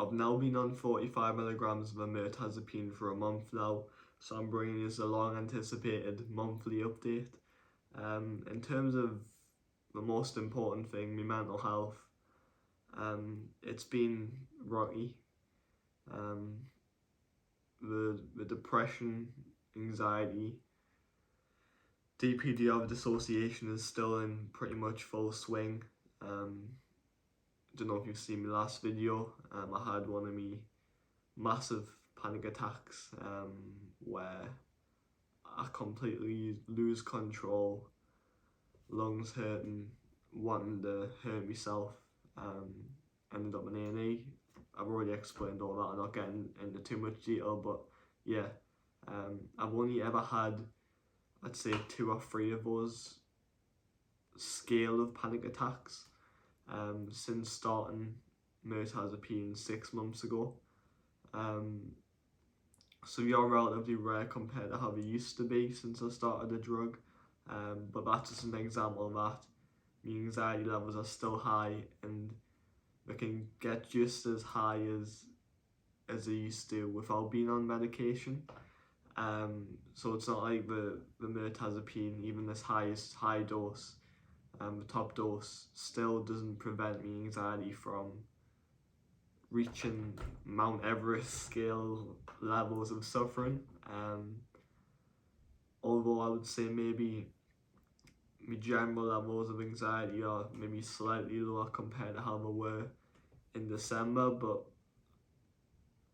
I've now been on 45 milligrams of Mirtazapine for a month now, so I'm bringing you a long anticipated monthly update. In terms of the most important thing, my mental health, it's been rocky. The depression, anxiety, dpdr dissociation is still in pretty much full swing. Don't know if you've seen my last video. I had one of me massive panic attacks where I completely lose control, lungs hurting, wanting to hurt myself, ended up in A&E. I've already explained all that, I'm not getting into too much detail, but yeah, I've only ever had, I'd say, 2 or 3 of those scale of panic attacks since starting Mirtazapine 6 months ago. So you're relatively rare compared to how they used to be since I started the drug, but that's just an example of that. My anxiety levels are still high, and they can get just as high as they used to without being on medication. So it's not like the Mirtazapine, even this high dose, the top dose, still doesn't prevent me anxiety from reaching Mount Everest scale levels of suffering. Although I would say maybe my general levels of anxiety are maybe slightly lower compared to how they were in December, but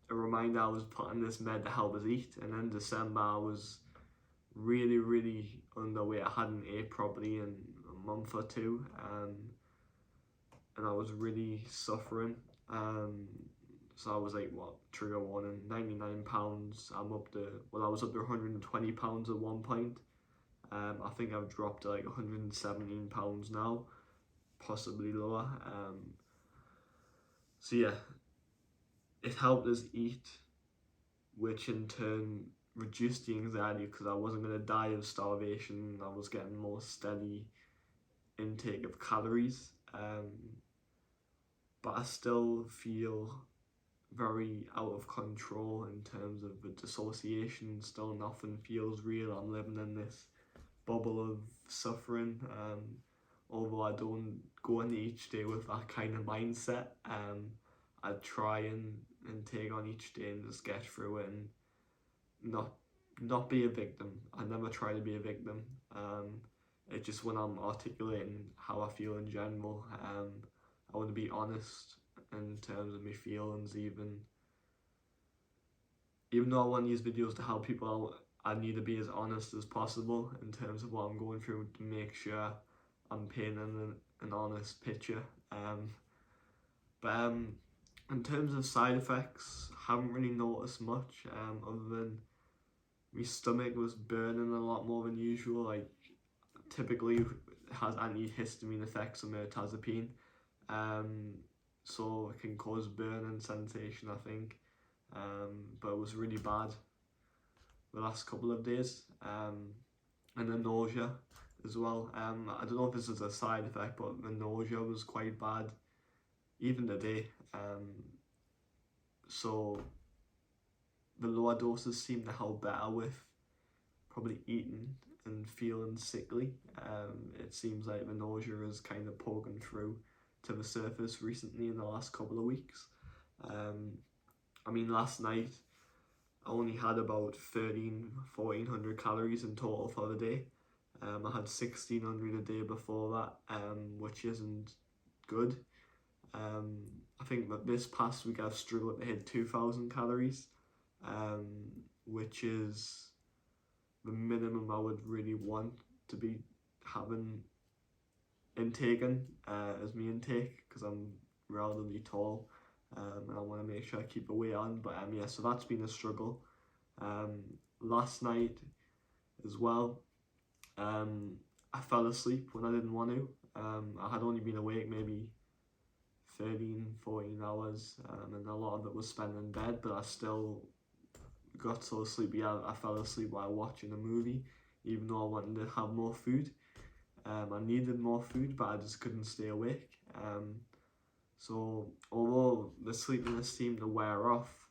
a reminder, I was put on this med to help us eat, and in December I was really underweight. I hadn't ate properly in a month or 2, and I was really suffering. So I was like, trigger warning, 99 pounds. I was up to 120 pounds at one point. I think I've dropped to like 117 pounds now, possibly lower. So yeah, it helped us eat, which in turn reduced the anxiety because I wasn't going to die of starvation. I was getting more steady intake of calories, but I still feel very out of control in terms of the dissociation. Still nothing feels real. I'm living in this bubble of suffering, although I don't go into each day with that kind of mindset. I try and take on each day and just get through it and not be a victim. I never try to be a victim. It's just when I'm articulating how I feel in general, I want to be honest in terms of my feelings. Even though I want these videos to help people out, I need to be as honest as possible in terms of what I'm going through to make sure I'm painting an honest picture. But in terms of side effects, I haven't really noticed much, other than my stomach was burning a lot more than usual. Like, typically it has antihistamine effects on Mirtazapine, so it can cause burning sensation, I think. But it was really bad the last couple of days, and the nausea as well. I don't know if this is a side effect, but the nausea was quite bad even today. So the lower doses seem to help better with probably eating and feeling sickly. It seems like the nausea is kind of poking through to the surface recently in the last couple of weeks. I mean, last night I only had about 1400 calories in total for the day. I had 1600 a day before that, which isn't good. I think that this past week I've struggled to hit 2000 calories, which is the minimum I would really want to be having intaken as my intake, because I'm relatively tall, and I want to make sure I keep the weight on. But yeah, so that's been a struggle. Last night as well, I fell asleep when I didn't want to. I had only been awake maybe 13-14 hours, and a lot of it was spent in bed, but I still got so sleepy I fell asleep while watching a movie, even though I wanted to have more food. I needed more food, but I just couldn't stay awake. So although the sleepiness seemed to wear off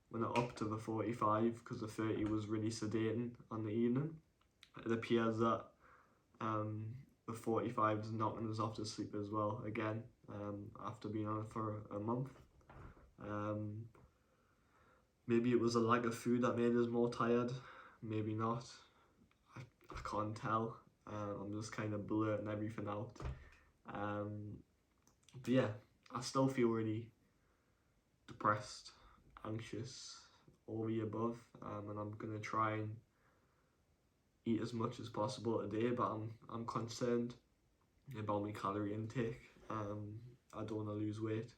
when it up to the 45, because the 30 was really sedating on the evening, it appears that the 45 is knocking us off to sleep as well again, after being on it for a month. Maybe it was a lack of food that made us more tired, maybe not. I can't tell. I'm just kind of blurting everything out. But yeah, I still feel really depressed, anxious, all the above, and I'm gonna try and eat as much as possible today, but I'm concerned about my calorie intake. I don't want to lose weight.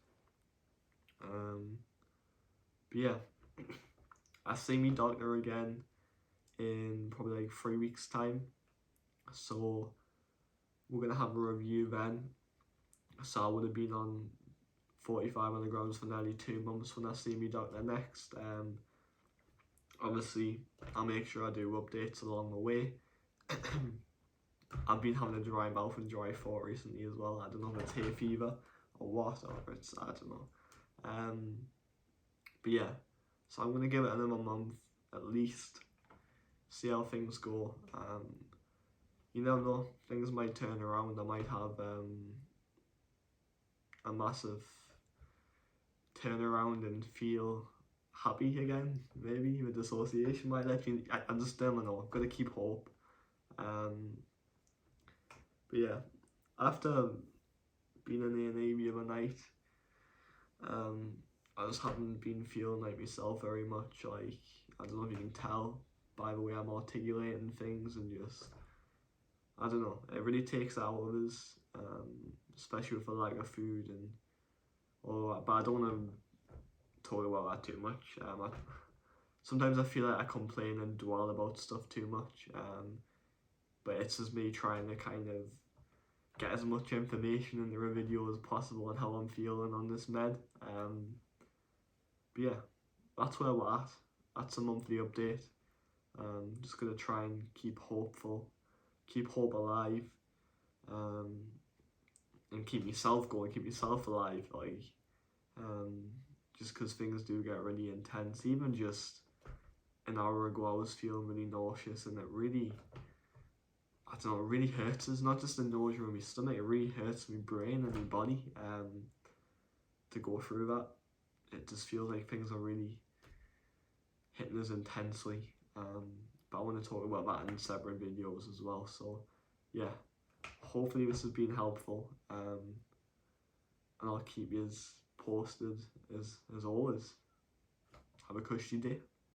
But yeah, I see my doctor again in probably like 3 weeks time, so we're gonna have a review then. So I would have been on 45 milligrams for nearly 2 months when I see my doctor next. Obviously I'll make sure I do updates along the way. I've been having a dry mouth and dry throat recently as well. I don't know if it's hay fever or what, or it's, I don't know. But yeah, so I'm gonna give it another month at least, see how things go. You never know, things might turn around. I might have a massive turnaround and feel happy again. Maybe the dissociation might let me. I just don't know. I've got to keep hope. But yeah, after being in A&E the other night, I just haven't been feeling like myself very much. Like, I don't know if you can tell by the way I'm articulating things, and just, I don't know, it really takes out of us, especially with a lack of food and all that. But I don't want to talk about that too much. Sometimes I feel like I complain and dwell about stuff too much, but it's just me trying to kind of get as much information in the video as possible on how I'm feeling on this med. But yeah, that's where we're at. That's a monthly update. Just gonna try and keep hopeful, keep hope alive, and keep myself going, keep myself alive. Like, just because things do get really intense. Even just an hour ago, I was feeling really nauseous, and it really, I don't know, it really hurts. It's not just the nausea in my stomach, it really hurts my brain and my body, to go through that. It just feels like things are really hitting us intensely. But I want to talk about that in separate videos as well. So yeah, hopefully this has been helpful, and I'll keep you posted as always. Have a cushy day.